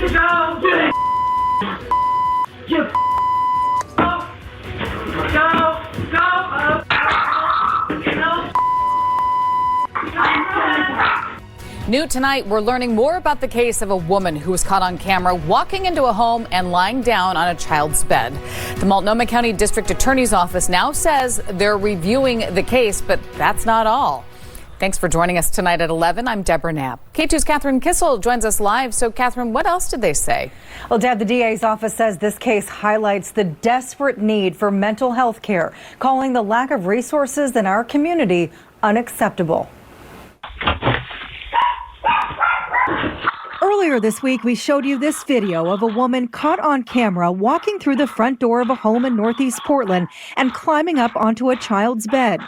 New tonight, we're learning more about the case of a woman who was caught on camera walking into a home and lying down on a child's bed. The Multnomah County District Attorney's Office now says they're reviewing the case, but that's not all. Thanks for joining us tonight at 11. I'm Deborah Knapp. K2's Catherine Kissel joins us live. So, Catherine, what else did they say? Well, Deb, the DA's office says this case highlights the desperate need for mental health care, calling the lack of resources in our community unacceptable. Earlier this week, we showed you this video of a woman caught on camera walking through the front door of a home in Northeast Portland and climbing up onto a child's bed.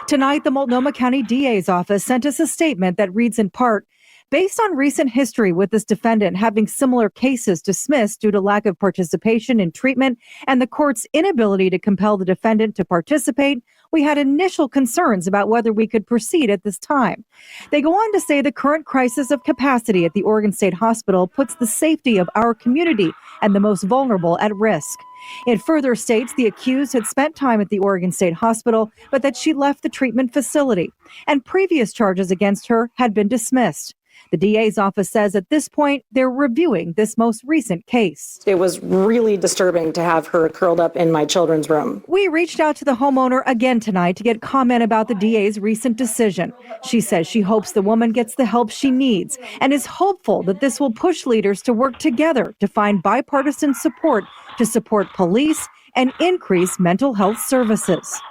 Tonight, the Multnomah County DA's office sent us a statement that reads in part, based on recent history with this defendant having similar cases dismissed due to lack of participation in treatment and the court's inability to compel the defendant to participate, we had initial concerns about whether we could proceed at this time. They go on to say the current crisis of capacity at the Oregon State Hospital puts the safety of our community and the most vulnerable at risk. It further states the accused had spent time at the Oregon State Hospital, but that she left the treatment facility, and previous charges against her had been dismissed. The DA's office says at this point, they're reviewing this most recent case. It was really disturbing to have her curled up in my children's room. We reached out to the homeowner again tonight to get comment about the DA's recent decision. She says she hopes the woman gets the help she needs and is hopeful that this will push leaders to work together to find bipartisan support to support police and increase mental health services.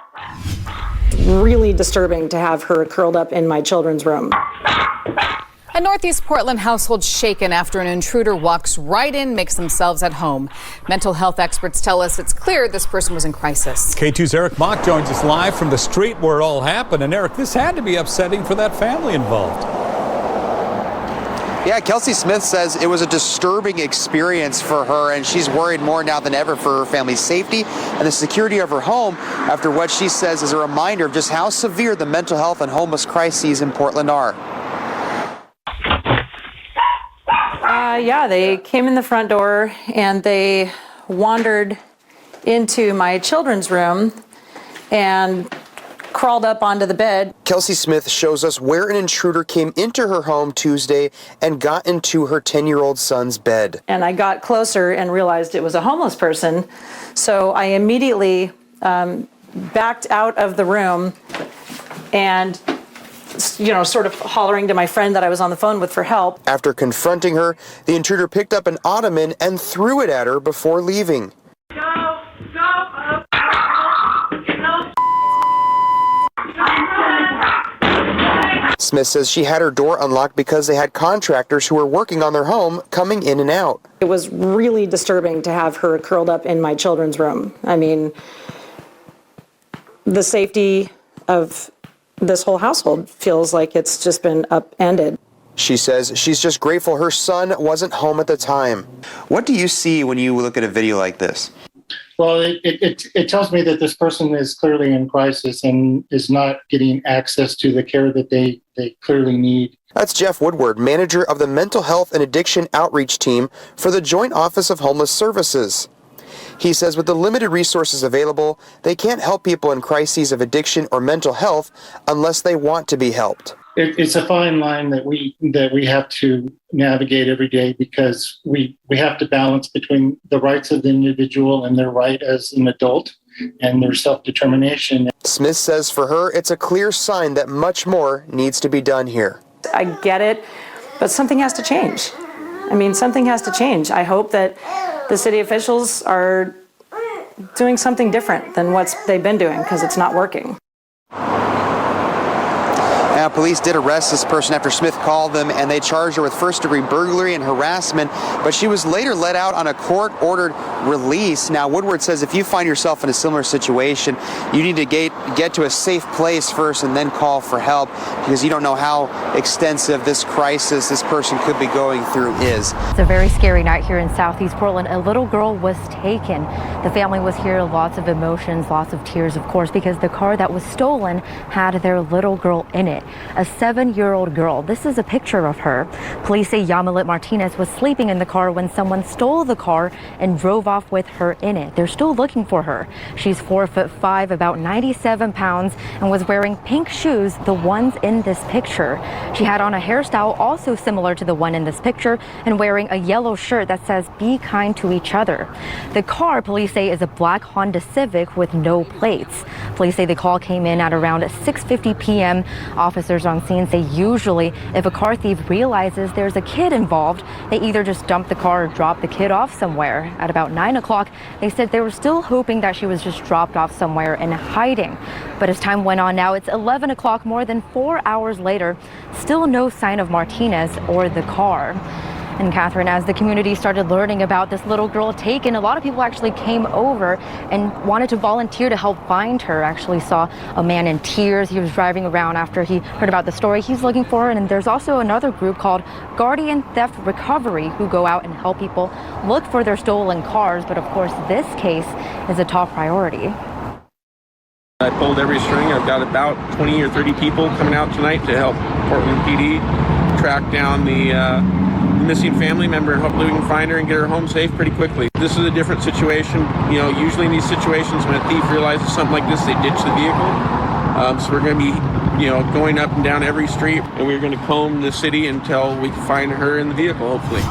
Really disturbing to have her curled up in my children's room. A Northeast Portland household shaken after an intruder walks right in, makes themselves at home. Mental health experts tell us it's clear this person was in crisis. K2's Eric Mock joins us live from the street where it all happened. And Eric, this had to be upsetting for that family involved. Yeah, Kelsey Smith says it was a disturbing experience for her, and she's worried more now than ever for her family's safety and the security of her home after what she says is a reminder of just how severe the mental health and homeless crises in Portland are. Yeah, they came in the front door and they wandered into my children's room and crawled up onto the bed. Kelsey Smith shows us where an intruder came into her home Tuesday and got into her 10-year-old son's bed. And I got closer and realized it was a homeless person. So I immediately backed out of the room and sort of hollering to my friend that I was on the phone with for help. After confronting her, the intruder picked up an ottoman and threw it at her before leaving. Smith says she had her door unlocked because they had contractors who were working on their home coming in and out. It was really disturbing to have her curled up in my children's room. I mean, the safety of this whole household feels like it's just been upended. She says she's just grateful her son wasn't home at the time. What do you see when you look at a video like this? Well, it tells me that this person is clearly in crisis and is not getting access to the care that they clearly need. That's Jeff Woodward, manager of the Mental Health and Addiction Outreach Team for the Joint Office of Homeless Services. He says with the limited resources available, they can't help people in crises of addiction or mental health unless they want to be helped. It's a fine line that we have to navigate every day because we have to balance between the rights of the individual and their right as an adult and their self-determination. Smith says for her, it's a clear sign that much more needs to be done here. I get it, but something has to change. I mean, something has to change. I hope that the city officials are doing something different than what they've been doing because it's not working. Now, police did arrest this person after Smith called them, and they charged her with first-degree burglary and harassment, but she was later let out on a court-ordered release. Now, Woodward says if you find yourself in a similar situation, you need to get to a safe place first and then call for help because you don't know how extensive this crisis this person could be going through is. It's a very scary night here in Southeast Portland. A little girl was taken. The family was here, lots of emotions, lots of tears, of course, because the car that was stolen had their little girl in it. a 7-year-old girl. This is a picture of her. Police say Yamilet Martinez was sleeping in the car when someone stole the car and drove off with her in it. They're still looking for her. She's 4'5", about 97 pounds, and was wearing pink shoes, the ones in this picture. She had on a hairstyle also similar to the one in this picture and wearing a yellow shirt that says "Be kind to each other." The car, police say, is a black Honda Civic with no plates. Police say the call came in at around 6:50 p.m. Officers on scene say usually if a car thief realizes there's a kid involved, they either just dump the car or drop the kid off somewhere. At about 9 o'clock, they said they were still hoping that she was just dropped off somewhere and hiding. But as time went on, now it's 11 o'clock, more than 4 hours later, still no sign of Martinez or the car. And Catherine, as the community started learning about this little girl taken, a lot of people actually came over and wanted to volunteer to help find her. Actually saw a man in tears. He was driving around after he heard about the story. He's looking for her. And there's also another group called Guardian Theft Recovery who go out and help people look for their stolen cars. But of course, this case is a top priority. I pulled every string. I've got about 20 or 30 people coming out tonight to help Portland PD track down the missing family member, and hopefully we can find her and get her home safe pretty quickly. This is a different situation. You know, usually in these situations when a thief realizes something like this, they ditch the vehicle. So we're going to be, going up and down every street, and we're going to comb the city until we can find her in the vehicle, hopefully.